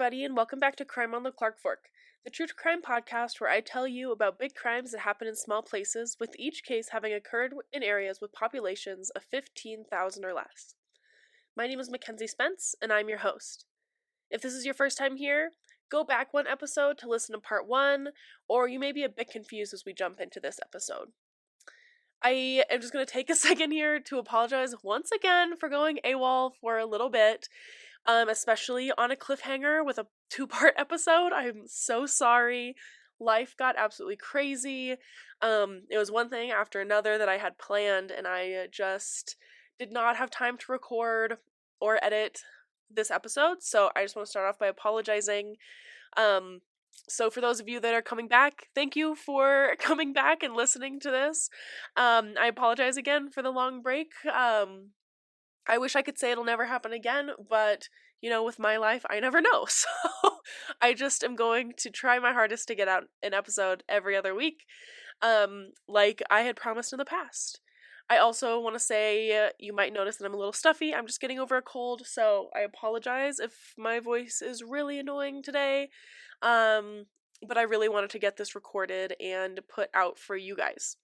everybody, and welcome back to Crime on the Clarkfork, the true crime podcast where I tell you about big crimes that happen in small places, with each case having occurred in areas with populations of 15,000 or less. My name is Mackenzie Spence, and I'm your host. If this is your first time here, go back one episode to listen to part 1, or you may be a bit confused as we jump into this episode. I am just going to take a second here to apologize once again for going AWOL for a little bit. Especially on a cliffhanger with a 2-part episode. I'm so sorry. Life got absolutely crazy. It was one thing after another that I had planned, and I just did not have time to record or edit this episode, so I just want to start off by apologizing. So for those of you that are coming back, thank you for coming back and listening to this. I apologize again for the long break. I wish I could say it'll never happen again, but, with my life, I never know. So I just am going to try my hardest to get out an episode every other week, like I had promised in the past. I also want to say, you might notice that I'm a little stuffy. I'm just getting over a cold, so I apologize if my voice is really annoying today. But I really wanted to get this recorded and put out for you guys.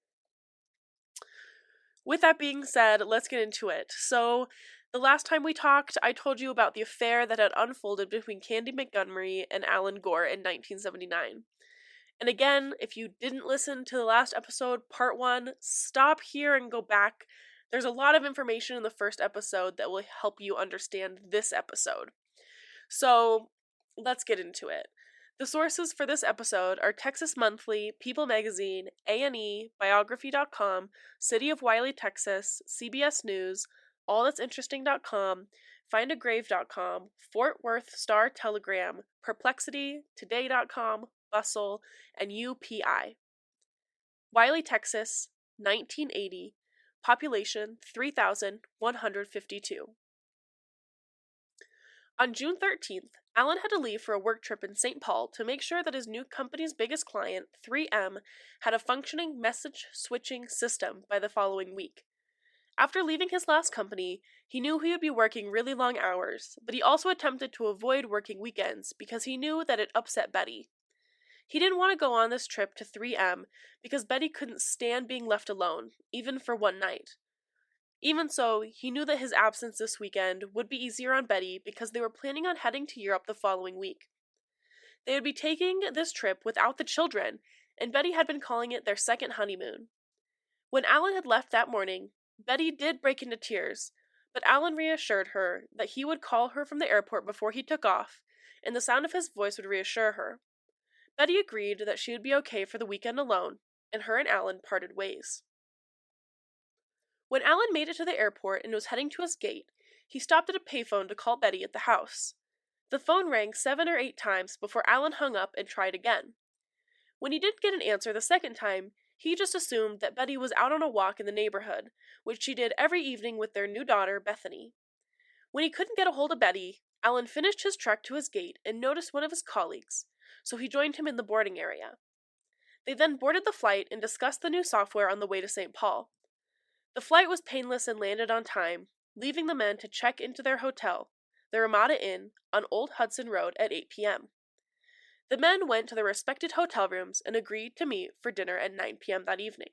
With that being said, let's get into it. So, the last time we talked, I told you about the affair that had unfolded between Candy Montgomery and Alan Gore in 1979. And again, if you didn't listen to the last episode, part 1, stop here and go back. There's a lot of information in the first episode that will help you understand this episode. So, let's get into it. The sources for this episode are Texas Monthly, People Magazine, A&E, Biography.com, City of Wylie, Texas, CBS News, AllThat'sInteresting.com, FindAGrave.com, Fort Worth Star Telegram, Perplexity, Today.com, Bustle, and UPI. Wylie, Texas, 1980, population 3,152. On June 13th, Alan had to leave for a work trip in St. Paul to make sure that his new company's biggest client, 3M, had a functioning message switching system by the following week. After leaving his last company, he knew he would be working really long hours, but he also attempted to avoid working weekends because he knew that it upset Betty. He didn't want to go on this trip to 3M because Betty couldn't stand being left alone, even for one night. Even so, he knew that his absence this weekend would be easier on Betty because they were planning on heading to Europe the following week. They would be taking this trip without the children, and Betty had been calling it their second honeymoon. When Alan had left that morning, Betty did break into tears, but Alan reassured her that he would call her from the airport before he took off, and the sound of his voice would reassure her. Betty agreed that she would be okay for the weekend alone, and her and Alan parted ways. When Alan made it to the airport and was heading to his gate, he stopped at a payphone to call Betty at the house. The phone rang 7 or 8 times before Alan hung up and tried again. When he didn't get an answer the second time, he just assumed that Betty was out on a walk in the neighborhood, which she did every evening with their new daughter, Bethany. When he couldn't get a hold of Betty, Alan finished his trek to his gate and noticed one of his colleagues, so he joined him in the boarding area. They then boarded the flight and discussed the new software on the way to St. Paul. The flight was painless and landed on time, leaving the men to check into their hotel, the Ramada Inn, on Old Hudson Road at 8 p.m. The men went to their respected hotel rooms and agreed to meet for dinner at 9 p.m. that evening.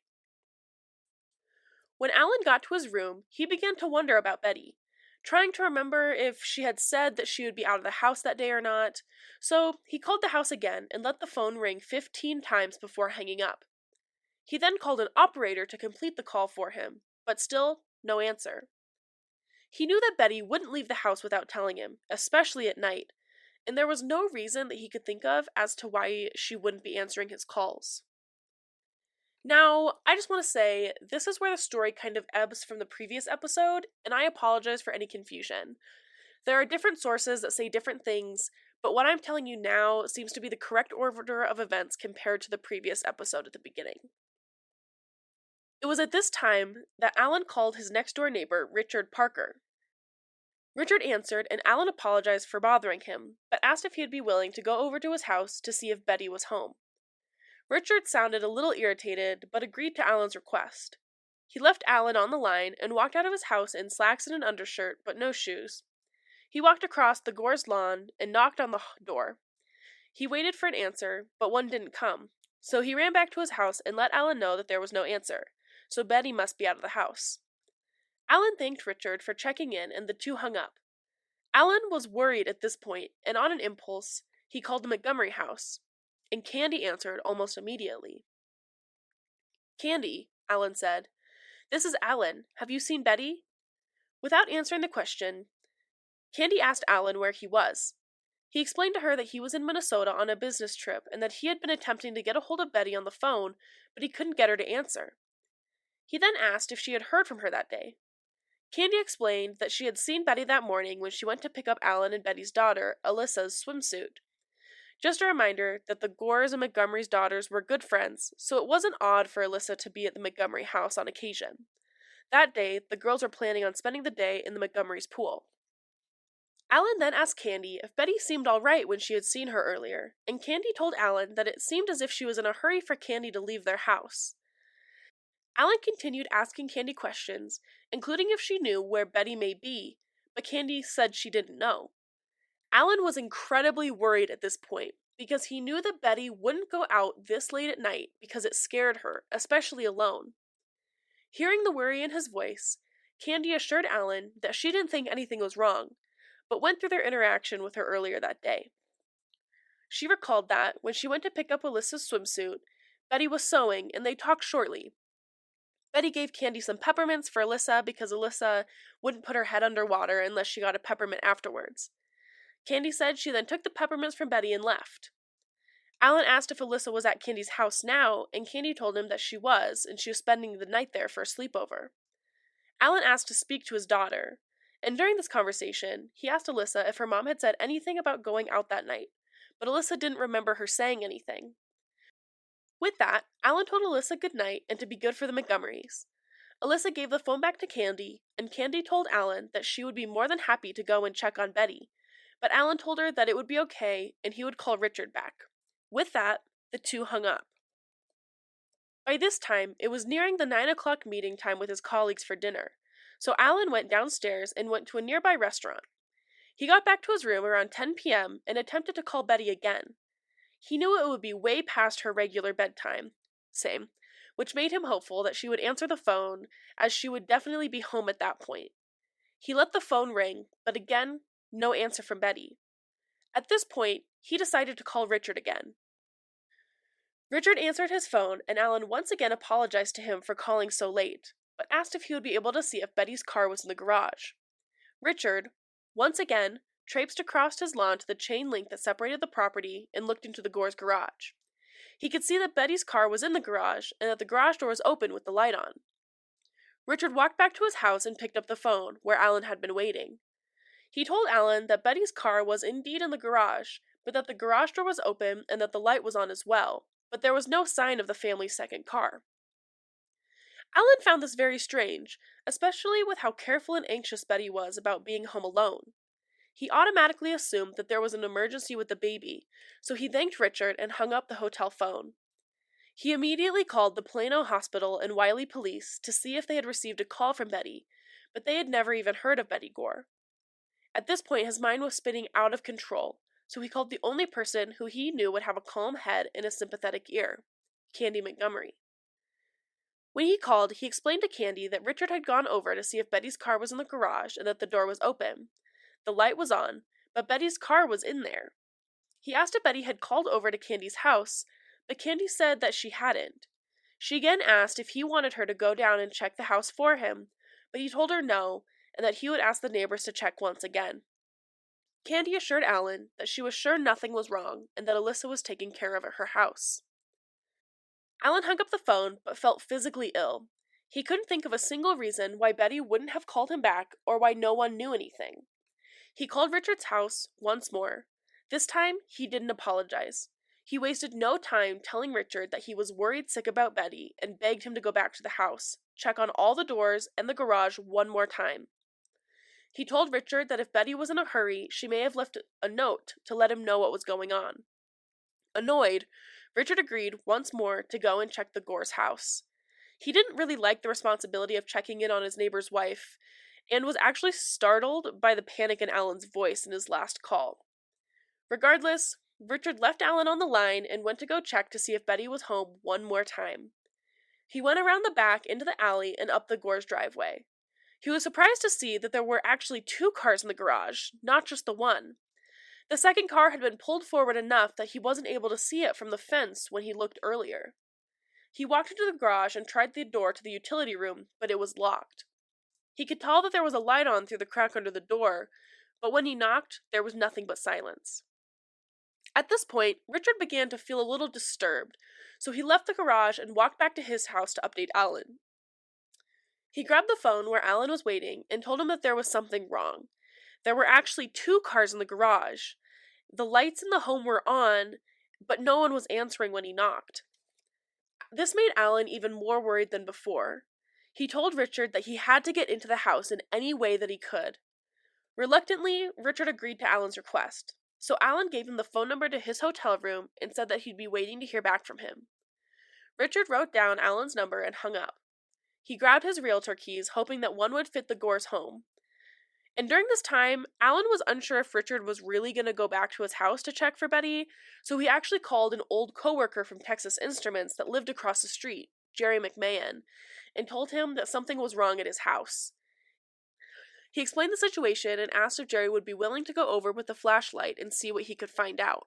When Alan got to his room, he began to wonder about Betty, trying to remember if she had said that she would be out of the house that day or not, so he called the house again and let the phone ring 15 times before hanging up. He then called an operator to complete the call for him, but still, no answer. He knew that Betty wouldn't leave the house without telling him, especially at night, and there was no reason that he could think of as to why she wouldn't be answering his calls. Now, I just want to say, this is where the story kind of ebbs from the previous episode, and I apologize for any confusion. There are different sources that say different things, but what I'm telling you now seems to be the correct order of events compared to the previous episode at the beginning. It was at this time that Alan called his next-door neighbor, Richard Parker. Richard answered, and Alan apologized for bothering him, but asked if he would be willing to go over to his house to see if Betty was home. Richard sounded a little irritated, but agreed to Alan's request. He left Alan on the line and walked out of his house in slacks and an undershirt, but no shoes. He walked across the Gore's lawn and knocked on the door. He waited for an answer, but one didn't come. So he ran back to his house and let Alan know that there was no answer, so Betty must be out of the house. Alan thanked Richard for checking in, and the two hung up. Alan was worried at this point, and on an impulse, he called the Montgomery house, and Candy answered almost immediately. "Candy," Alan said, "this is Alan. Have you seen Betty?" Without answering the question, Candy asked Alan where he was. He explained to her that he was in Minnesota on a business trip and that he had been attempting to get a hold of Betty on the phone, but he couldn't get her to answer. He then asked if she had heard from her that day. Candy explained that she had seen Betty that morning when she went to pick up Alan and Betty's daughter, Alyssa's swimsuit. Just a reminder that the Gores and Montgomery's daughters were good friends, so it wasn't odd for Alyssa to be at the Montgomery house on occasion. That day, the girls were planning on spending the day in the Montgomery's pool. Alan then asked Candy if Betty seemed all right when she had seen her earlier, and Candy told Alan that it seemed as if she was in a hurry for Candy to leave their house. Alan continued asking Candy questions, including if she knew where Betty may be, but Candy said she didn't know. Alan was incredibly worried at this point, because he knew that Betty wouldn't go out this late at night because it scared her, especially alone. Hearing the worry in his voice, Candy assured Alan that she didn't think anything was wrong, but went through their interaction with her earlier that day. She recalled that, when she went to pick up Alyssa's swimsuit, Betty was sewing and they talked shortly. Betty gave Candy some peppermints for Alyssa because Alyssa wouldn't put her head under water unless she got a peppermint afterwards. Candy said she then took the peppermints from Betty and left. Alan asked if Alyssa was at Candy's house now, and Candy told him that she was, and she was spending the night there for a sleepover. Alan asked to speak to his daughter, and during this conversation, he asked Alyssa if her mom had said anything about going out that night, but Alyssa didn't remember her saying anything. With that, Alan told Alyssa good night and to be good for the Montgomerys. Alyssa gave the phone back to Candy, and Candy told Alan that she would be more than happy to go and check on Betty, but Alan told her that it would be okay and he would call Richard back. With that, the two hung up. By this time, it was nearing the 9 o'clock meeting time with his colleagues for dinner, so Alan went downstairs and went to a nearby restaurant. He got back to his room around 10 p.m. and attempted to call Betty again. He knew it would be way past her regular bedtime, which made him hopeful that she would answer the phone, as she would definitely be home at that point. He let the phone ring, but again, no answer from Betty. At this point, he decided to call Richard again. Richard answered his phone, and Alan once again apologized to him for calling so late, but asked if he would be able to see if Betty's car was in the garage. Richard, once again, traipsed across his lawn to the chain link that separated the property and looked into the Gore's garage. He could see that Betty's car was in the garage and that the garage door was open with the light on. Richard walked back to his house and picked up the phone, where Alan had been waiting. He told Alan that Betty's car was indeed in the garage, but that the garage door was open and that the light was on as well, but there was no sign of the family's second car. Alan found this very strange, especially with how careful and anxious Betty was about being home alone. He automatically assumed that there was an emergency with the baby, so he thanked Richard and hung up the hotel phone. He immediately called the Plano Hospital and Wylie police to see if they had received a call from Betty, but they had never even heard of Betty Gore. At this point, his mind was spinning out of control, so he called the only person who he knew would have a calm head and a sympathetic ear, Candy Montgomery. When he called, he explained to Candy that Richard had gone over to see if Betty's car was in the garage and that the door was open. The light was on, but Betty's car was in there. He asked if Betty had called over to Candy's house, but Candy said that she hadn't. She again asked if he wanted her to go down and check the house for him, but he told her no, and that he would ask the neighbors to check once again. Candy assured Alan that she was sure nothing was wrong and that Alyssa was taking care of at her house. Alan hung up the phone, but felt physically ill. He couldn't think of a single reason why Betty wouldn't have called him back or why no one knew anything. He called Richard's house once more. This time, he didn't apologize. He wasted no time telling Richard that he was worried sick about Betty and begged him to go back to the house, check on all the doors and the garage one more time. He told Richard that if Betty was in a hurry, she may have left a note to let him know what was going on. Annoyed, Richard agreed once more to go and check the Gore's house. He didn't really like the responsibility of checking in on his neighbor's wife, and was actually startled by the panic in Alan's voice in his last call. Regardless, Richard left Alan on the line and went to go check to see if Betty was home one more time. He went around the back into the alley and up the Gore's driveway. He was surprised to see that there were actually 2 cars in the garage, not just the one. The second car had been pulled forward enough that he wasn't able to see it from the fence when he looked earlier. He walked into the garage and tried the door to the utility room, but it was locked. He could tell that there was a light on through the crack under the door, but when he knocked, there was nothing but silence. At this point, Richard began to feel a little disturbed, so he left the garage and walked back to his house to update Alan. He grabbed the phone where Alan was waiting and told him that there was something wrong. There were actually 2 cars in the garage. The lights in the home were on, but no one was answering when he knocked. This made Alan even more worried than before. He told Richard that he had to get into the house in any way that he could. Reluctantly, Richard agreed to Alan's request, so Alan gave him the phone number to his hotel room and said that he'd be waiting to hear back from him. Richard wrote down Alan's number and hung up. He grabbed his realtor keys, hoping that one would fit the Gore's home. And during this time, Alan was unsure if Richard was really going to go back to his house to check for Betty, so he actually called an old coworker from Texas Instruments that lived across the street, Jerry McMahon, and told him that something was wrong at his house. He explained the situation and asked if Jerry would be willing to go over with a flashlight and see what he could find out.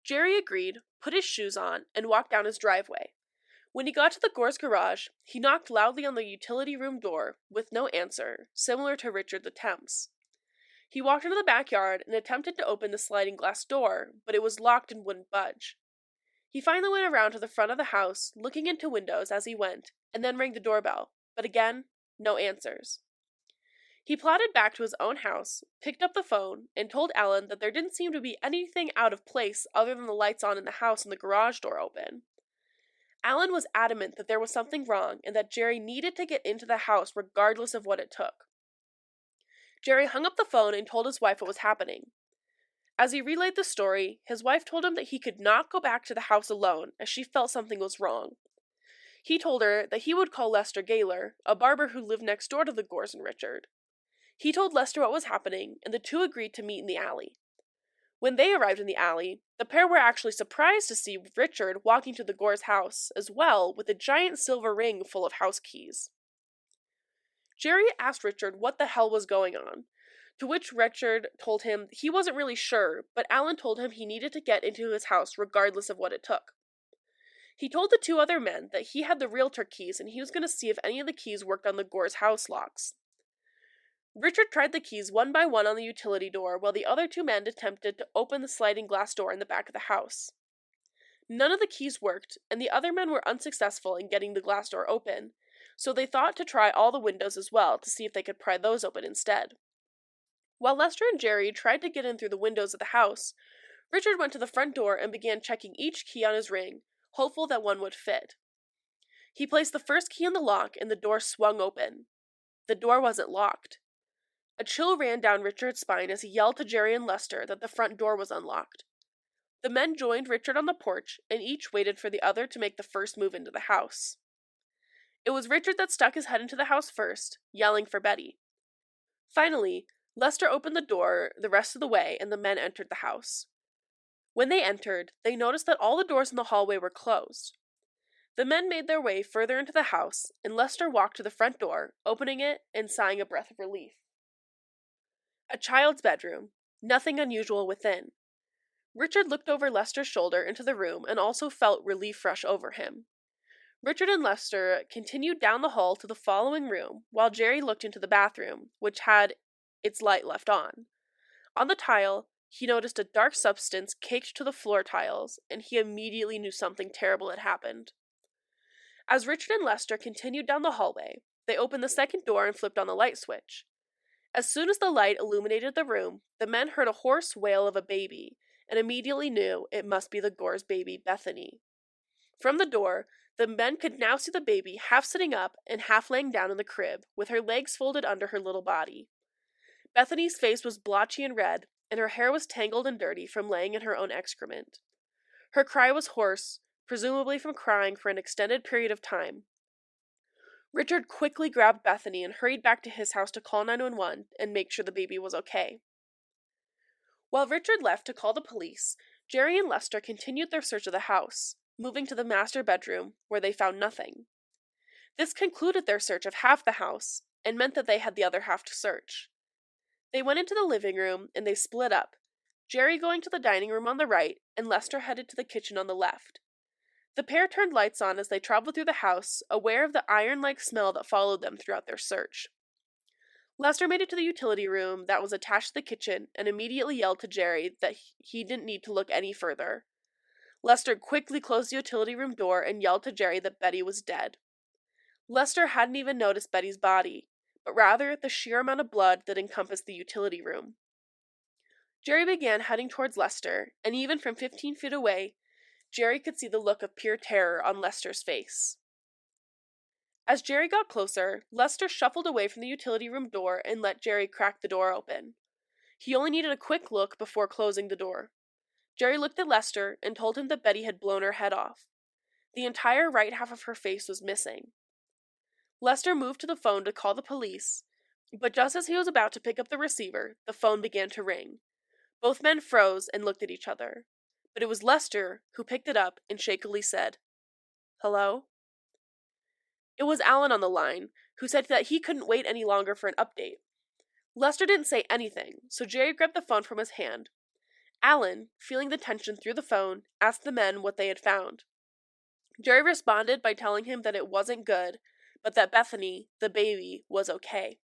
Jerry agreed, put his shoes on, and walked down his driveway. When he got to the Gore's garage, he knocked loudly on the utility room door, with no answer, similar to Richard's attempts. He walked into the backyard and attempted to open the sliding glass door, but it was locked and wouldn't budge. He finally went around to the front of the house, looking into windows as he went, and then rang the doorbell, but again, no answers. He plodded back to his own house, picked up the phone, and told Alan that there didn't seem to be anything out of place other than the lights on in the house and the garage door open. Alan was adamant that there was something wrong and that Jerry needed to get into the house regardless of what it took. Jerry hung up the phone and told his wife what was happening. As he relayed the story, his wife told him that he could not go back to the house alone as she felt something was wrong. He told her that he would call Lester Gaylor, a barber who lived next door to the Gores and Richard. He told Lester what was happening, and the two agreed to meet in the alley. When they arrived in the alley, the pair were actually surprised to see Richard walking to the Gore's house as well with a giant silver ring full of house keys. Jerry asked Richard what the hell was going on, to which Richard told him he wasn't really sure, but Alan told him he needed to get into his house regardless of what it took. He told the 2 other men that he had the realtor keys and he was going to see if any of the keys worked on the Gore's house locks. Richard tried the keys one by one on the utility door while the other 2 men attempted to open the sliding glass door in the back of the house. None of the keys worked, and the other men were unsuccessful in getting the glass door open, so they thought to try all the windows as well to see if they could pry those open instead. While Lester and Jerry tried to get in through the windows of the house, Richard went to the front door and began checking each key on his ring, hopeful that one would fit. He placed the first key in the lock and the door swung open. The door wasn't locked. A chill ran down Richard's spine as he yelled to Jerry and Lester that the front door was unlocked. The men joined Richard on the porch, and each waited for the other to make the first move into the house. It was Richard that stuck his head into the house first, yelling for Betty. Finally, Lester opened the door the rest of the way, and the men entered the house. When they entered, they noticed that all the doors in the hallway were closed. The men made their way further into the house, and Lester walked to the front door, opening it and sighing a breath of relief. A child's bedroom, nothing unusual within. Richard looked over Lester's shoulder into the room and also felt relief rush over him. Richard and Lester continued down the hall to the following room, while Jerry looked into the bathroom, which had its light left on. On the tile, he noticed a dark substance caked to the floor tiles, and he immediately knew something terrible had happened. As Richard and Lester continued down the hallway, they opened the second door and flipped on the light switch. As soon as the light illuminated the room, the men heard a hoarse wail of a baby, and immediately knew it must be the Gore's baby, Bethany. From the door, the men could now see the baby half sitting up and half laying down in the crib, with her legs folded under her little body. Bethany's face was blotchy and red, and her hair was tangled and dirty from laying in her own excrement. Her cry was hoarse, presumably from crying for an extended period of time. Richard quickly grabbed Bethany and hurried back to his house to call 911 and make sure the baby was okay. While Richard left to call the police, Jerry and Lester continued their search of the house, moving to the master bedroom, where they found nothing. This concluded their search of half the house, and meant that they had the other half to search. They went into the living room, and they split up, Jerry going to the dining room on the right, and Lester headed to the kitchen on the left. The pair turned lights on as they traveled through the house, aware of the iron-like smell that followed them throughout their search. Lester made it to the utility room that was attached to the kitchen and immediately yelled to Jerry that he didn't need to look any further. Lester quickly closed the utility room door and yelled to Jerry that Betty was dead. Lester hadn't even noticed Betty's body, but rather the sheer amount of blood that encompassed the utility room. Jerry began heading towards Lester, and even from 15 feet away, Jerry could see the look of pure terror on Lester's face. As Jerry got closer, Lester shuffled away from the utility room door and let Jerry crack the door open. He only needed a quick look before closing the door. Jerry looked at Lester and told him that Betty had blown her head off. The entire right half of her face was missing. Lester moved to the phone to call the police, but just as he was about to pick up the receiver, the phone began to ring. Both men froze and looked at each other, but it was Lester who picked it up and shakily said, "Hello?" It was Alan on the line, who said that he couldn't wait any longer for an update. Lester didn't say anything, so Jerry grabbed the phone from his hand. Alan, feeling the tension through the phone, asked the men what they had found. Jerry responded by telling him that it wasn't good, but that Bethany, the baby, was okay.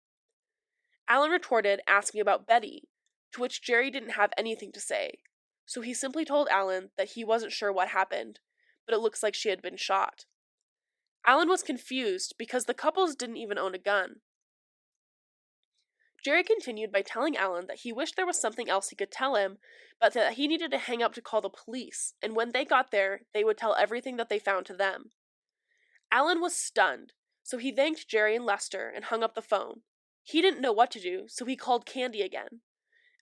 Alan retorted asking about Betty, to which Jerry didn't have anything to say, so he simply told Alan that he wasn't sure what happened, but it looks like she had been shot. Alan was confused because the couples didn't even own a gun. Jerry continued by telling Alan that he wished there was something else he could tell him, but that he needed to hang up to call the police, and when they got there, they would tell everything that they found to them. Alan was stunned, so he thanked Jerry and Lester and hung up the phone. He didn't know what to do, so he called Candy again.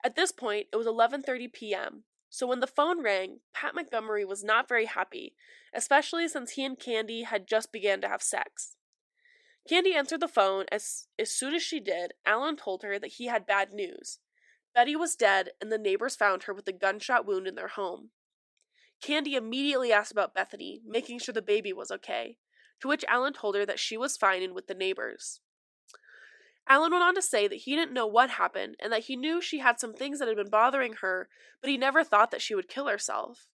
At this point, it was 11:30 p.m., so when the phone rang, Pat Montgomery was not very happy, especially since he and Candy had just began to have sex. Candy answered the phone. As soon as she did, Alan told her that he had bad news. Betty was dead, and the neighbors found her with a gunshot wound in their home. Candy immediately asked about Bethany, making sure the baby was okay, to which Alan told her that she was fine and with the neighbors. Alan went on to say that he didn't know what happened, and that he knew she had some things that had been bothering her, but he never thought that she would kill herself.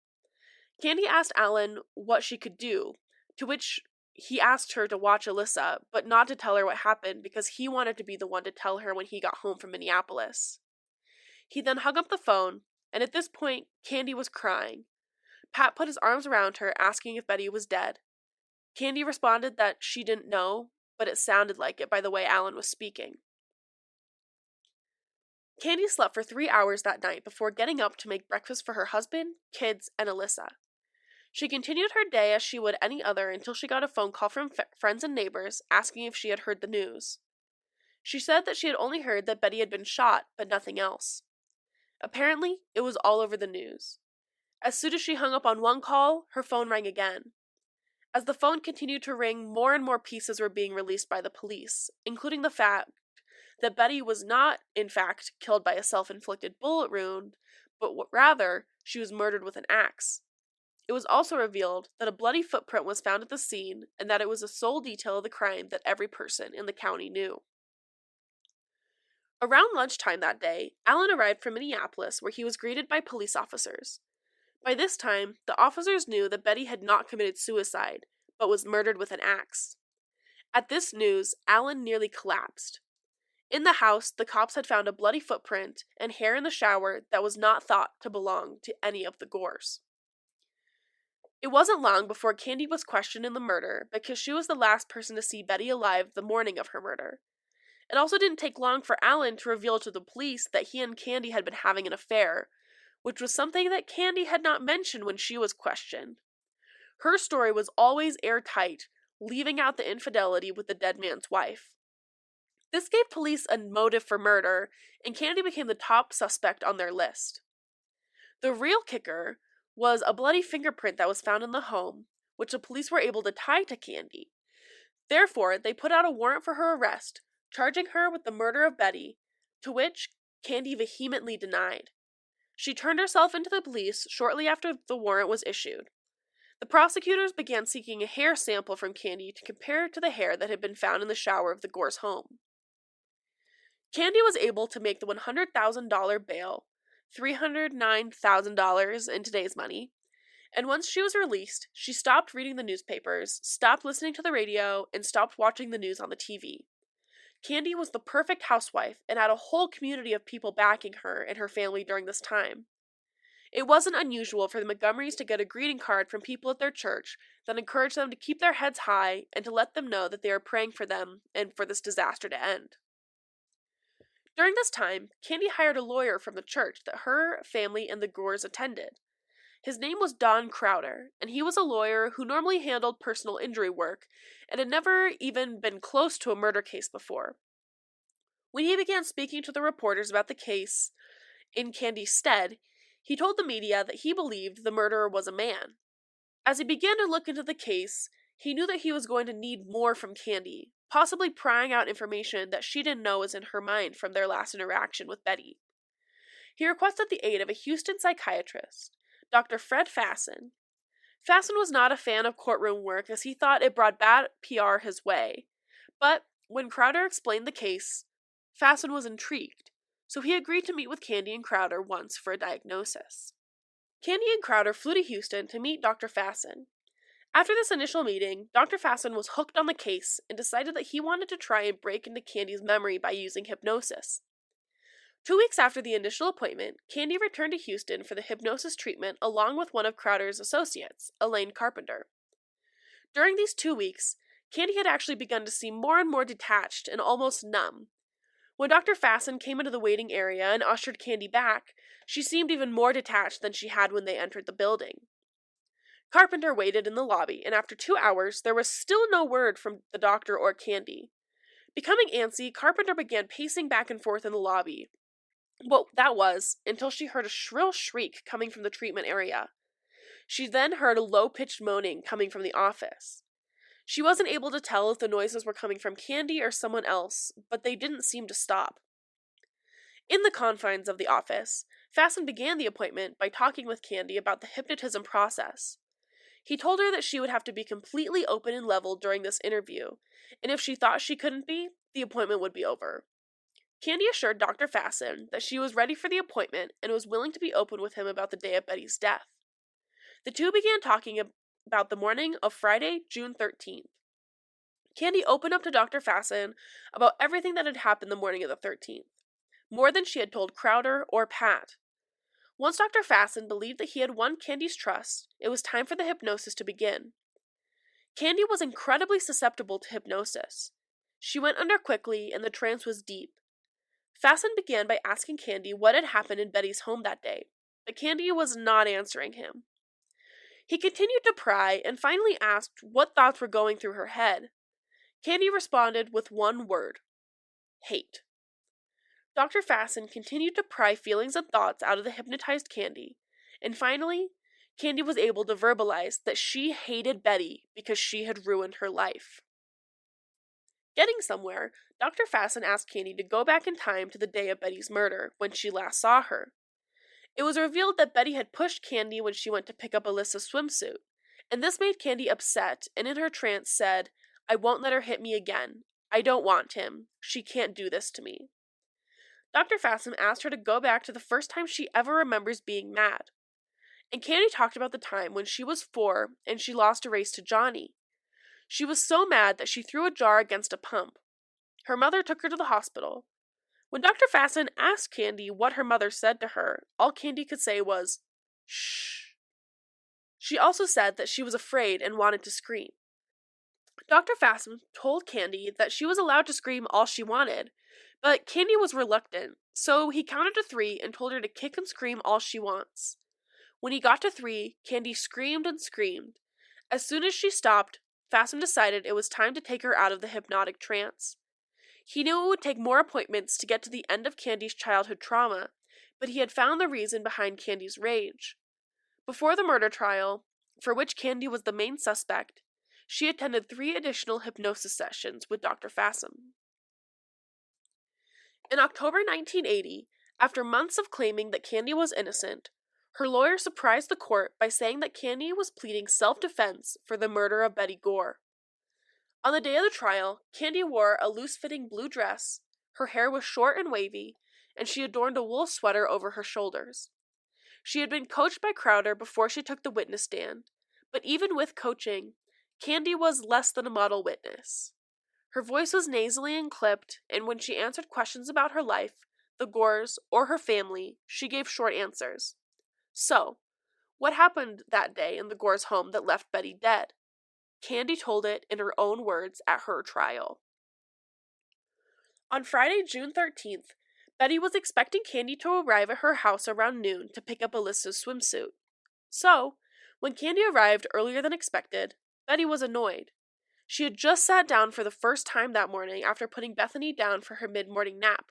Candy asked Alan what she could do, to which he asked her to watch Alyssa, but not to tell her what happened because he wanted to be the one to tell her when he got home from Minneapolis. He then hung up the phone, and at this point, Candy was crying. Pat put his arms around her, asking if Betty was dead. Candy responded that she didn't know, but it sounded like it by the way Alan was speaking. Candy slept for 3 hours that night before getting up to make breakfast for her husband, kids, and Alyssa. She continued her day as she would any other until she got a phone call from friends and neighbors asking if she had heard the news. She said that she had only heard that Betty had been shot, but nothing else. Apparently, it was all over the news. As soon as she hung up on one call, her phone rang again. As the phone continued to ring, more and more pieces were being released by the police, including the fact that Betty was not, in fact, killed by a self-inflicted bullet wound, but rather, she was murdered with an axe. It was also revealed that a bloody footprint was found at the scene, and that it was the sole detail of the crime that every person in the county knew. Around lunchtime that day, Alan arrived from Minneapolis, where he was greeted by police officers. By this time, the officers knew that Betty had not committed suicide, but was murdered with an axe. At this news, Alan nearly collapsed. In the house, the cops had found a bloody footprint and hair in the shower that was not thought to belong to any of the Gores. It wasn't long before Candy was questioned in the murder because she was the last person to see Betty alive the morning of her murder. It also didn't take long for Alan to reveal to the police that he and Candy had been having an affair, which was something that Candy had not mentioned when she was questioned. Her story was always airtight, leaving out the infidelity with the dead man's wife. This gave police a motive for murder, and Candy became the top suspect on their list. The real kicker was a bloody fingerprint that was found in the home, which the police were able to tie to Candy. Therefore, they put out a warrant for her arrest, charging her with the murder of Betty, to which Candy vehemently denied. She turned herself into the police shortly after the warrant was issued. The prosecutors began seeking a hair sample from Candy to compare to the hair that had been found in the shower of the Gore's home. Candy was able to make the $100,000 bail, $309,000 in today's money, and once she was released, she stopped reading the newspapers, stopped listening to the radio, and stopped watching the news on the TV. Candy was the perfect housewife and had a whole community of people backing her and her family during this time. It wasn't unusual for the Montgomerys to get a greeting card from people at their church that encouraged them to keep their heads high and to let them know that they are praying for them and for this disaster to end. During this time, Candy hired a lawyer from the church that her family and the Gores attended. His name was Don Crowder, and he was a lawyer who normally handled personal injury work and had never even been close to a murder case before. When he began speaking to the reporters about the case in Candy's stead, he told the media that he believed the murderer was a man. As he began to look into the case, he knew that he was going to need more from Candy, possibly prying out information that she didn't know was in her mind from their last interaction with Betty. He requested the aid of a Houston psychiatrist, Dr. Fred Fasten. Fasten was not a fan of courtroom work as he thought it brought bad PR his way, but when Crowder explained the case, Fasten was intrigued, so he agreed to meet with Candy and Crowder once for a diagnosis. Candy and Crowder flew to Houston to meet Dr. Fasten. After this initial meeting, Dr. Fasten was hooked on the case and decided that he wanted to try and break into Candy's memory by using hypnosis. 2 weeks after the initial appointment, Candy returned to Houston for the hypnosis treatment along with one of Crowder's associates, Elaine Carpenter. During these 2 weeks, Candy had actually begun to seem more and more detached and almost numb. When Dr. Fasten came into the waiting area and ushered Candy back, she seemed even more detached than she had when they entered the building. Carpenter waited in the lobby, and after 2 hours, there was still no word from the doctor or Candy. Becoming antsy, Carpenter began pacing back and forth in the lobby. Well, that was, until she heard a shrill shriek coming from the treatment area. She then heard a low-pitched moaning coming from the office. She wasn't able to tell if the noises were coming from Candy or someone else, but they didn't seem to stop. In the confines of the office, Fasten began the appointment by talking with Candy about the hypnotism process. He told her that she would have to be completely open and level during this interview, and if she thought she couldn't be, the appointment would be over. Candy assured Dr. Fasten that she was ready for the appointment and was willing to be open with him about the day of Betty's death. The two began talking about the morning of Friday, June 13th. Candy opened up to Dr. Fasten about everything that had happened the morning of the 13th, more than she had told Crowder or Pat. Once Dr. Fasten believed that he had won Candy's trust, it was time for the hypnosis to begin. Candy was incredibly susceptible to hypnosis. She went under quickly and the trance was deep. Fasten began by asking Candy what had happened in Betty's home that day, but Candy was not answering him. He continued to pry and finally asked what thoughts were going through her head. Candy responded with one word: hate. Dr. Fasten continued to pry feelings and thoughts out of the hypnotized Candy, and finally, Candy was able to verbalize that she hated Betty because she had ruined her life. Getting somewhere, Dr. Fasten asked Candy to go back in time to the day of Betty's murder, when she last saw her. It was revealed that Betty had pushed Candy when she went to pick up Alyssa's swimsuit, and this made Candy upset and in her trance said, "I won't let her hit me again. I don't want him. She can't do this to me." Dr. Fasten asked her to go back to the first time she ever remembers being mad. And Candy talked about the time when she was 4 and she lost a race to Johnny. She was so mad that she threw a jar against a pump. Her mother took her to the hospital. When Dr. Fasten asked Candy what her mother said to her, all Candy could say was, "Shh." She also said that she was afraid and wanted to scream. Dr. Fasten told Candy that she was allowed to scream all she wanted, but Candy was reluctant, so he counted to 3 and told her to kick and scream all she wants. When he got to 3, Candy screamed and screamed. As soon as she stopped, Fasten decided it was time to take her out of the hypnotic trance. He knew it would take more appointments to get to the end of Candy's childhood trauma, but he had found the reason behind Candy's rage. Before the murder trial, for which Candy was the main suspect, she attended 3 additional hypnosis sessions with Dr. Fassum. In October 1980, after months of claiming that Candy was innocent, her lawyer surprised the court by saying that Candy was pleading self-defense for the murder of Betty Gore. On the day of the trial, Candy wore a loose-fitting blue dress, her hair was short and wavy, and she adorned a wool sweater over her shoulders. She had been coached by Crowder before she took the witness stand, but even with coaching, Candy was less than a model witness. Her voice was nasally and clipped, and when she answered questions about her life, the Gores, or her family, she gave short answers. So, what happened that day in the Gores' home that left Betty dead? Candy told it in her own words at her trial. On Friday, June 13th, Betty was expecting Candy to arrive at her house around noon to pick up Alyssa's swimsuit. So, when Candy arrived earlier than expected, Betty was annoyed. She had just sat down for the first time that morning after putting Bethany down for her mid-morning nap.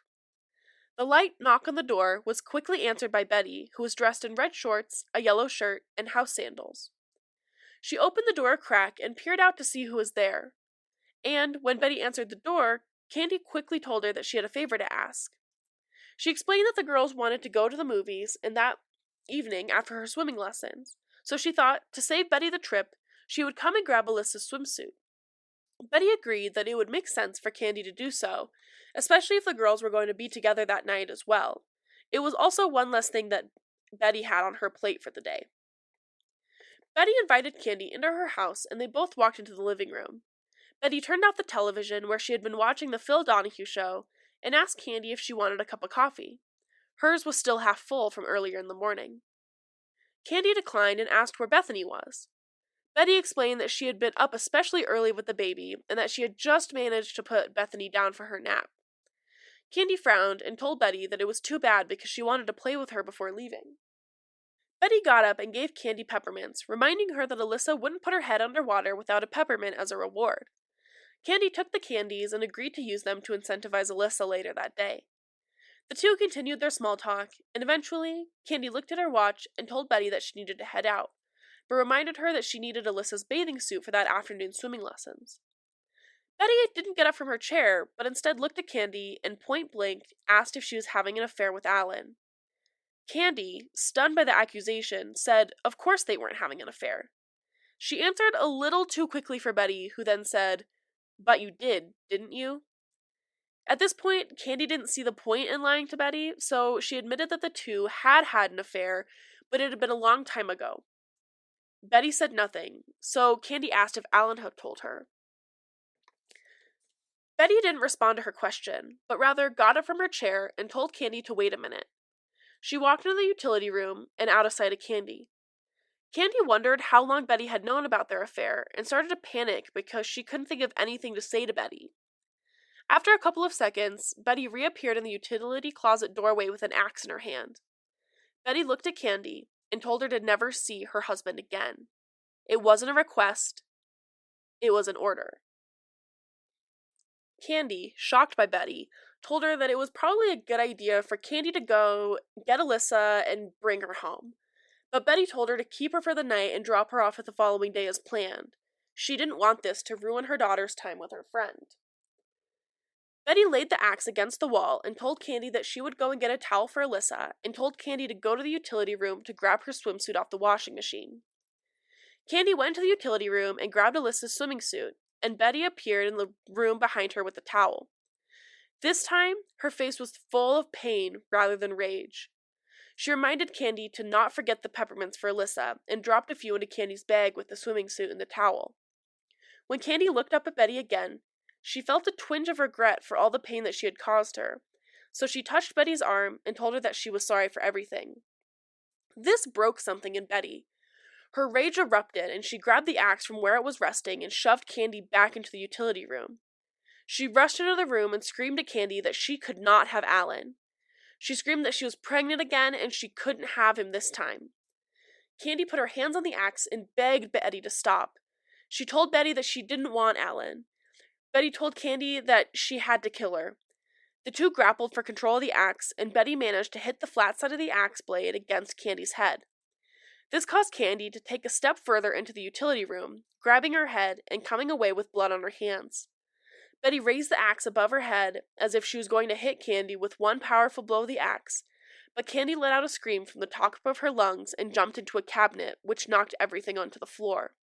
The light knock on the door was quickly answered by Betty, who was dressed in red shorts, a yellow shirt, and house sandals. She opened the door a crack and peered out to see who was there. And when Betty answered the door, Candy quickly told her that she had a favor to ask. She explained that the girls wanted to go to the movies and that evening after her swimming lessons, so she thought, to save Betty the trip, she would come and grab Alyssa's swimsuit. Betty agreed that it would make sense for Candy to do so, especially if the girls were going to be together that night as well. It was also one less thing that Betty had on her plate for the day. Betty invited Candy into her house and they both walked into the living room. Betty turned off the television where she had been watching the Phil Donahue show and asked Candy if she wanted a cup of coffee. Hers was still half full from earlier in the morning. Candy declined and asked where Bethany was. Betty explained that she had been up especially early with the baby and that she had just managed to put Bethany down for her nap. Candy frowned and told Betty that it was too bad because she wanted to play with her before leaving. Betty got up and gave Candy peppermints, reminding her that Alyssa wouldn't put her head under water without a peppermint as a reward. Candy took the candies and agreed to use them to incentivize Alyssa later that day. The two continued their small talk, and eventually, Candy looked at her watch and told Betty that she needed to head out, but reminded her that she needed Alyssa's bathing suit for that afternoon's swimming lessons. Betty didn't get up from her chair, but instead looked at Candy and point-blank asked if she was having an affair with Alan. Candy, stunned by the accusation, said of course they weren't having an affair. She answered a little too quickly for Betty, who then said, "But you did, didn't you?" At this point, Candy didn't see the point in lying to Betty, so she admitted that the two had had an affair, but it had been a long time ago. Betty said nothing, so Candy asked if Alan had told her. Betty didn't respond to her question, but rather got up from her chair and told Candy to wait a minute. She walked into the utility room and out of sight of Candy. Candy wondered how long Betty had known about their affair and started to panic because she couldn't think of anything to say to Betty. After a couple of seconds, Betty reappeared in the utility closet doorway with an axe in her hand. Betty looked at Candy and told her to never see her husband again. It wasn't a request, it was an order. Candy, shocked by Betty, told her that it was probably a good idea for Candy to go get Alyssa and bring her home. But Betty told her to keep her for the night and drop her off at the following day as planned. She didn't want this to ruin her daughter's time with her friend. Betty laid the axe against the wall and told Candy that she would go and get a towel for Alyssa and told Candy to go to the utility room to grab her swimsuit off the washing machine. Candy went to the utility room and grabbed Alyssa's swimming suit, and Betty appeared in the room behind her with the towel. This time, her face was full of pain rather than rage. She reminded Candy to not forget the peppermints for Alyssa and dropped a few into Candy's bag with the swimming suit and the towel. When Candy looked up at Betty again, she felt a twinge of regret for all the pain that she had caused her, so she touched Betty's arm and told her that she was sorry for everything. This broke something in Betty. Her rage erupted, and she grabbed the axe from where it was resting and shoved Candy back into the utility room. She rushed into the room and screamed at Candy that she could not have Alan. She screamed that she was pregnant again and she couldn't have him this time. Candy put her hands on the axe and begged Betty to stop. She told Betty that she didn't want Alan. Betty told Candy that she had to kill her. The two grappled for control of the axe, and Betty managed to hit the flat side of the axe blade against Candy's head. This caused Candy to take a step further into the utility room, grabbing her head and coming away with blood on her hands. Betty raised the axe above her head as if she was going to hit Candy with one powerful blow of the axe, but Candy let out a scream from the top of her lungs and jumped into a cabinet, which knocked everything onto the floor.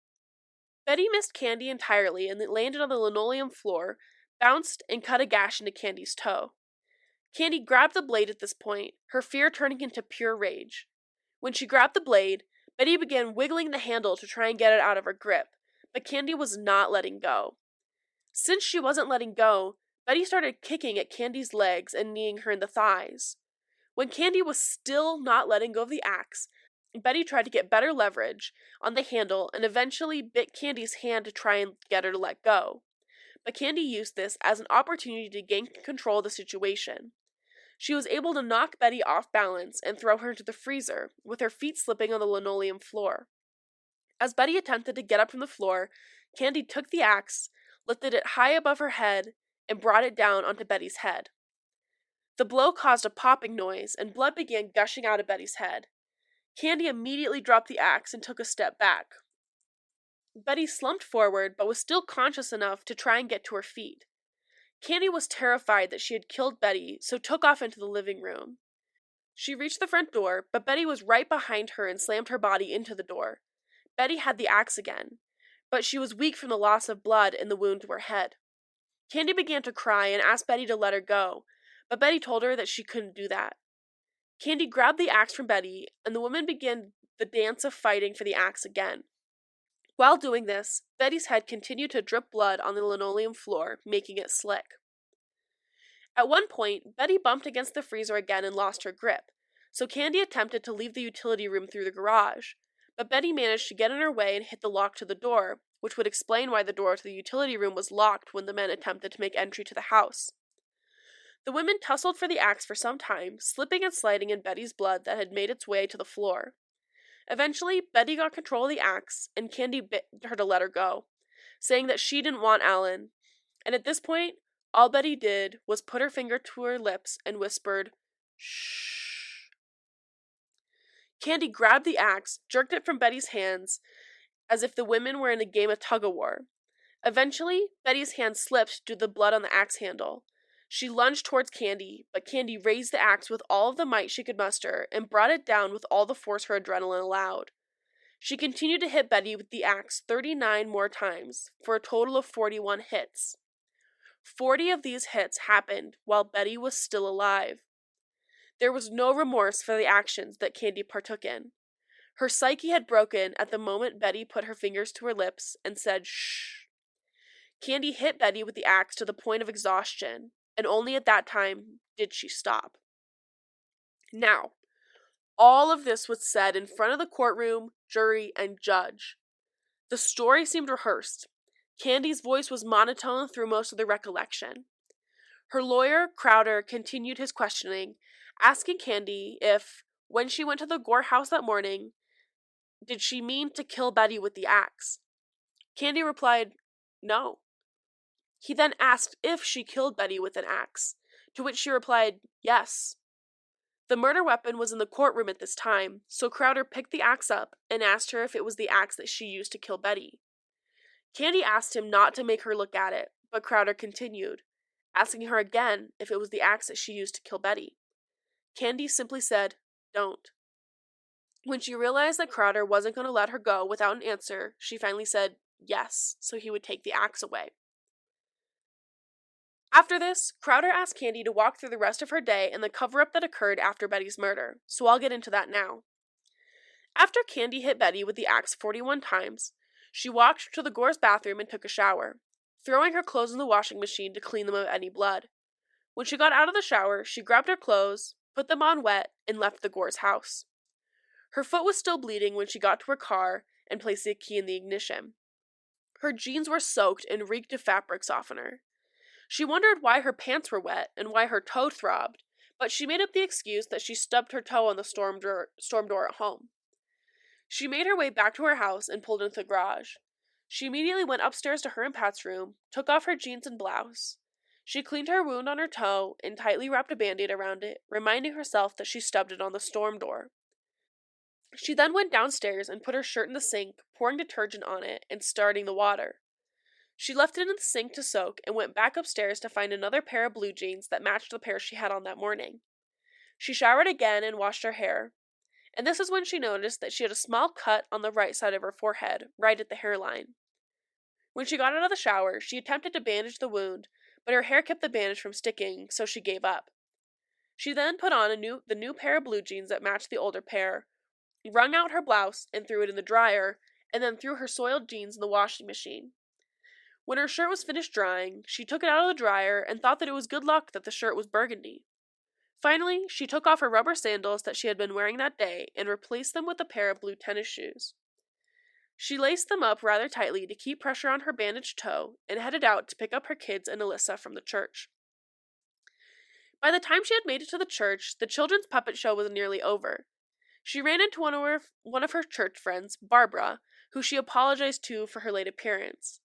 Betty missed Candy entirely and landed on the linoleum floor, bounced, and cut a gash into Candy's toe. Candy grabbed the blade at this point, her fear turning into pure rage. When she grabbed the blade, Betty began wiggling the handle to try and get it out of her grip, but Candy was not letting go. Since she wasn't letting go, Betty started kicking at Candy's legs and kneeing her in the thighs. When Candy was still not letting go of the axe, Betty tried to get better leverage on the handle and eventually bit Candy's hand to try and get her to let go. But Candy used this as an opportunity to gain control of the situation. She was able to knock Betty off balance and throw her into the freezer, with her feet slipping on the linoleum floor. As Betty attempted to get up from the floor, Candy took the axe, lifted it high above her head, and brought it down onto Betty's head. The blow caused a popping noise, and blood began gushing out of Betty's head. Candy immediately dropped the axe and took a step back. Betty slumped forward, but was still conscious enough to try and get to her feet. Candy was terrified that she had killed Betty, so took off into the living room. She reached the front door, but Betty was right behind her and slammed her body into the door. Betty had the axe again, but she was weak from the loss of blood and the wound to her head. Candy began to cry and asked Betty to let her go, but Betty told her that she couldn't do that. Candy grabbed the axe from Betty, and the women began the dance of fighting for the axe again. While doing this, Betty's head continued to drip blood on the linoleum floor, making it slick. At one point, Betty bumped against the freezer again and lost her grip, so Candy attempted to leave the utility room through the garage, but Betty managed to get in her way and hit the lock to the door, which would explain why the door to the utility room was locked when the men attempted to make entry to the house. The women tussled for the axe for some time, slipping and sliding in Betty's blood that had made its way to the floor. Eventually, Betty got control of the axe, and Candy bit her to let her go, saying that she didn't want Alan, and at this point, all Betty did was put her finger to her lips and whispered, "Shh." Candy grabbed the axe, jerked it from Betty's hands, as if the women were in a game of tug-of-war. Eventually, Betty's hand slipped due to the blood on the axe handle. She lunged towards Candy, but Candy raised the axe with all of the might she could muster and brought it down with all the force her adrenaline allowed. She continued to hit Betty with the axe 39 more times, for a total of 41 hits. 40 of these hits happened while Betty was still alive. There was no remorse for the actions that Candy partook in. Her psyche had broken at the moment Betty put her fingers to her lips and said, "Shh." Candy hit Betty with the axe to the point of exhaustion, and only at that time did she stop. Now, all of this was said in front of the courtroom, jury, and judge. The story seemed rehearsed. Candy's voice was monotone through most of the recollection. Her lawyer, Crowder, continued his questioning, asking Candy if, when she went to the Gore house that morning, did she mean to kill Betty with the axe? Candy replied, no. He then asked if she killed Betty with an axe, to which she replied, yes. The murder weapon was in the courtroom at this time, so Crowder picked the axe up and asked her if it was the axe that she used to kill Betty. Candy asked him not to make her look at it, but Crowder continued, asking her again if it was the axe that she used to kill Betty. Candy simply said, don't. When she realized that Crowder wasn't going to let her go without an answer, she finally said yes, so he would take the axe away. After this, Crowder asked Candy to walk through the rest of her day and the cover-up that occurred after Betty's murder, so I'll get into that now. After Candy hit Betty with the axe 41 times, she walked to the Gore's bathroom and took a shower, throwing her clothes in the washing machine to clean them of any blood. When she got out of the shower, she grabbed her clothes, put them on wet, and left the Gore's house. Her foot was still bleeding when she got to her car and placed the key in the ignition. Her jeans were soaked and reeked of fabric softener. She wondered why her pants were wet and why her toe throbbed, but she made up the excuse that she stubbed her toe on the storm door at home. She made her way back to her house and pulled into the garage. She immediately went upstairs to her and Pat's room, took off her jeans and blouse. She cleaned her wound on her toe and tightly wrapped a Band-Aid around it, reminding herself that she stubbed it on the storm door. She then went downstairs and put her shirt in the sink, pouring detergent on it and starting the water. She left it in the sink to soak and went back upstairs to find another pair of blue jeans that matched the pair she had on that morning. She showered again and washed her hair, and this is when she noticed that she had a small cut on the right side of her forehead, right at the hairline. When she got out of the shower, she attempted to bandage the wound, but her hair kept the bandage from sticking, so she gave up. She then put on the new pair of blue jeans that matched the older pair, wrung out her blouse and threw it in the dryer, and then threw her soiled jeans in the washing machine. When her shirt was finished drying, she took it out of the dryer and thought that it was good luck that the shirt was burgundy. Finally, she took off her rubber sandals that she had been wearing that day and replaced them with a pair of blue tennis shoes. She laced them up rather tightly to keep pressure on her bandaged toe and headed out to pick up her kids and Alyssa from the church. By the time she had made it to the church, the children's puppet show was nearly over. She ran into one of her church friends, Barbara, who she apologized to for her late appearance.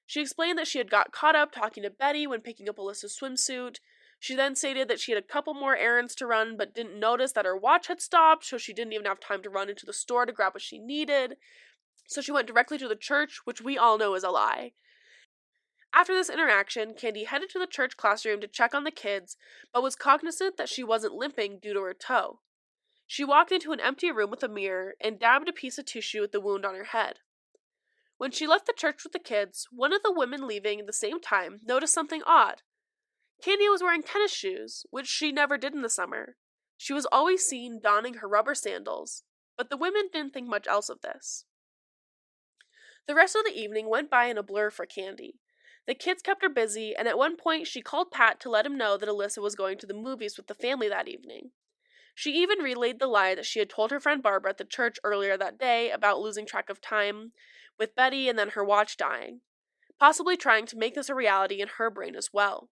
She explained that she had got caught up talking to Betty when picking up Alyssa's swimsuit. She then stated that she had a couple more errands to run but didn't notice that her watch had stopped, so she didn't even have time to run into the store to grab what she needed. So she went directly to the church, which we all know is a lie. After this interaction, Candy headed to the church classroom to check on the kids, but was cognizant that she wasn't limping due to her toe. She walked into an empty room with a mirror and dabbed a piece of tissue at the wound on her head. When she left the church with the kids, one of the women leaving at the same time noticed something odd. Candy was wearing tennis shoes, which she never did in the summer. She was always seen donning her rubber sandals, but the women didn't think much else of this. The rest of the evening went by in a blur for Candy. The kids kept her busy, and at one point she called Pat to let him know that Alyssa was going to the movies with the family that evening. She even relayed the lie that she had told her friend Barbara at the church earlier that day about losing track of time with Betty and then her watch dying, possibly trying to make this a reality in her brain as well.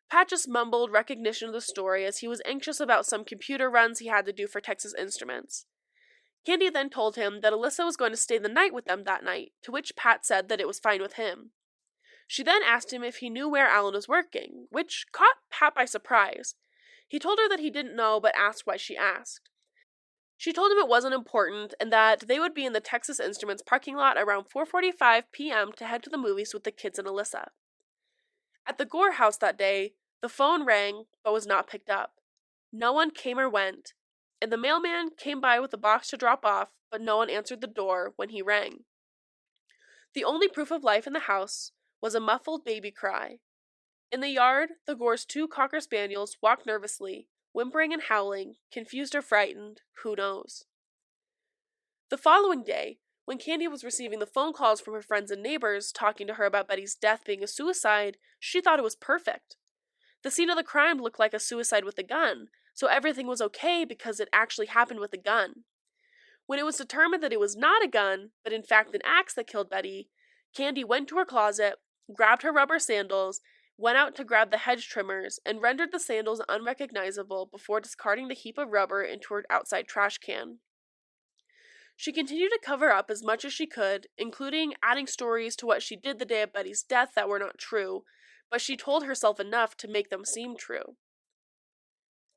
Pat just mumbled recognition of the story as he was anxious about some computer runs he had to do for Texas Instruments. Candy then told him that Alyssa was going to stay the night with them that night, to which Pat said that it was fine with him. She then asked him if he knew where Alan was working, which caught Pat by surprise. He told her that he didn't know, but asked why she asked. She told him it wasn't important, and that they would be in the Texas Instruments parking lot around 4:45 p.m. to head to the movies with the kids and Alyssa. At the Gore house that day, the phone rang, but was not picked up. No one came or went, and the mailman came by with a box to drop off, but no one answered the door when he rang. The only proof of life in the house was a muffled baby cry. In the yard, the Gore's 2 Cocker Spaniels walked nervously, whimpering and howling, confused or frightened, who knows. The following day, when Candy was receiving the phone calls from her friends and neighbors talking to her about Betty's death being a suicide, she thought it was perfect. The scene of the crime looked like a suicide with a gun, so everything was okay because it actually happened with a gun. When it was determined that it was not a gun, but in fact an axe that killed Betty, Candy went to her closet, grabbed her rubber sandals, went out to grab the hedge trimmers, and rendered the sandals unrecognizable before discarding the heap of rubber into her outside trash can. She continued to cover up as much as she could, including adding stories to what she did the day of Betty's death that were not true, but she told herself enough to make them seem true.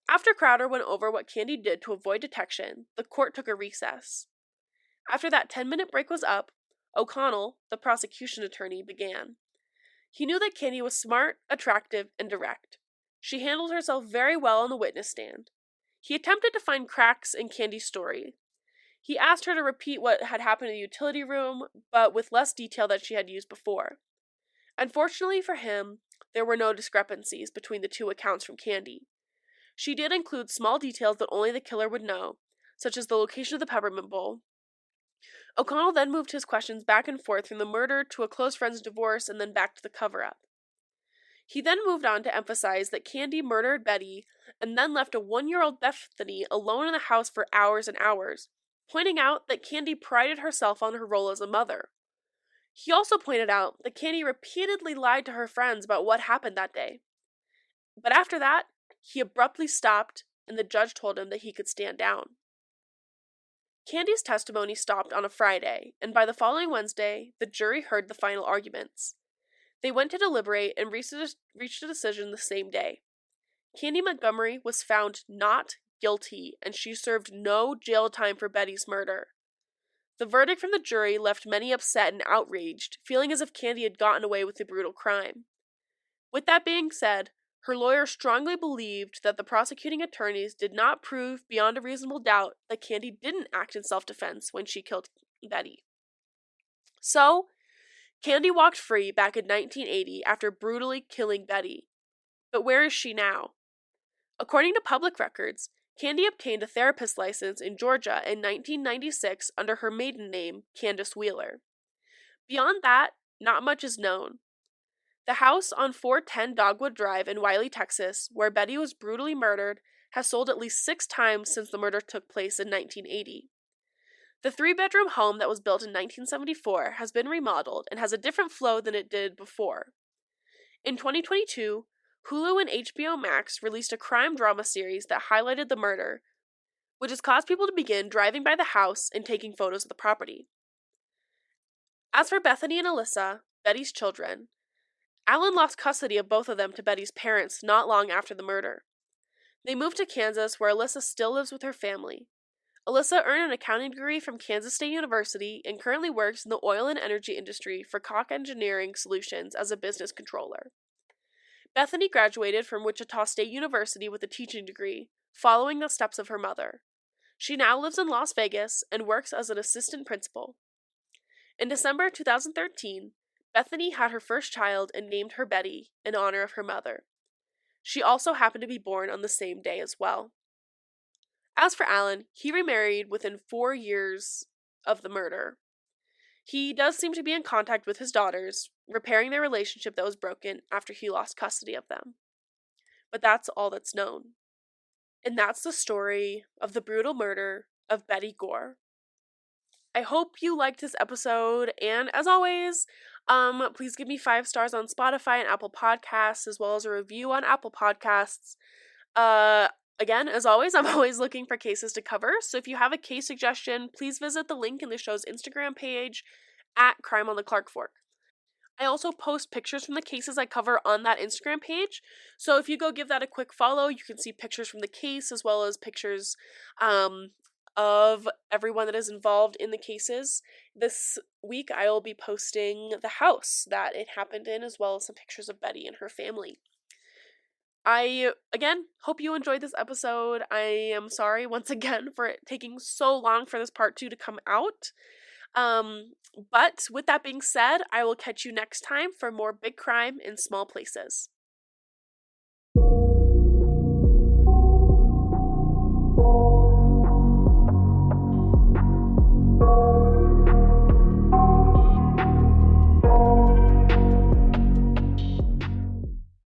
After Crowder went over what Candy did to avoid detection, the court took a recess. After that 10-minute break was up, O'Connell, the prosecution attorney, began. He knew that Candy was smart, attractive, and direct. She handled herself very well on the witness stand. He attempted to find cracks in Candy's story. He asked her to repeat what had happened in the utility room, but with less detail than she had used before. Unfortunately for him, there were no discrepancies between the 2 accounts from Candy. She did include small details that only the killer would know, such as the location of the peppermint bowl. O'Connell then moved his questions back and forth from the murder to a close friend's divorce and then back to the cover-up. He then moved on to emphasize that Candy murdered Betty and then left a 1-year-old Bethany alone in the house for hours and hours, pointing out that Candy prided herself on her role as a mother. He also pointed out that Candy repeatedly lied to her friends about what happened that day. But after that, he abruptly stopped, and the judge told him that he could stand down. Candy's testimony stopped on a Friday, and by the following Wednesday, the jury heard the final arguments. They went to deliberate and reached a decision the same day. Candy Montgomery was found not guilty, and she served no jail time for Betty's murder. The verdict from the jury left many upset and outraged, feeling as if Candy had gotten away with the brutal crime. With that being said, her lawyer strongly believed that the prosecuting attorneys did not prove beyond a reasonable doubt that Candy didn't act in self-defense when she killed Betty. So, Candy walked free back in 1980 after brutally killing Betty. But where is she now? According to public records, Candy obtained a therapist license in Georgia in 1996 under her maiden name, Candace Wheeler. Beyond that, not much is known. The house on 410 Dogwood Drive in Wylie, Texas, where Betty was brutally murdered, has sold at least 6 times since the murder took place in 1980. The 3-bedroom home that was built in 1974 has been remodeled and has a different flow than it did before. In 2022, Hulu and HBO Max released a crime drama series that highlighted the murder, which has caused people to begin driving by the house and taking photos of the property. As for Bethany and Alyssa, Betty's children, Alan lost custody of both of them to Betty's parents not long after the murder. They moved to Kansas, where Alyssa still lives with her family. Alyssa earned an accounting degree from Kansas State University and currently works in the oil and energy industry for Koch Engineering Solutions as a business controller. Bethany graduated from Wichita State University with a teaching degree, following the steps of her mother. She now lives in Las Vegas and works as an assistant principal. In December 2013, Bethany had her first child and named her Betty in honor of her mother. She also happened to be born on the same day as well. As for Alan, he remarried within 4 years of the murder. He does seem to be in contact with his daughters, repairing their relationship that was broken after he lost custody of them. But that's all that's known. And that's the story of the brutal murder of Betty Gore. I hope you liked this episode, and as always, please give me 5 stars on Spotify and Apple Podcasts, as well as a review on Apple Podcasts. Again, as always, I'm always looking for cases to cover, so if you have a case suggestion, please visit the link in the show's Instagram page at Crime on the Clarkfork. I also post pictures from the cases I cover on that Instagram page, so if you go give that a quick follow, you can see pictures from the case as well as pictures of everyone that is involved in the cases. This week I will be posting the house that it happened in, as well as some pictures of Betty and her family. I, again, hope you enjoyed this episode. I am sorry once again for it taking so long for this part 2 to come out. But with that being said, I will catch you next time for more big crime in small places.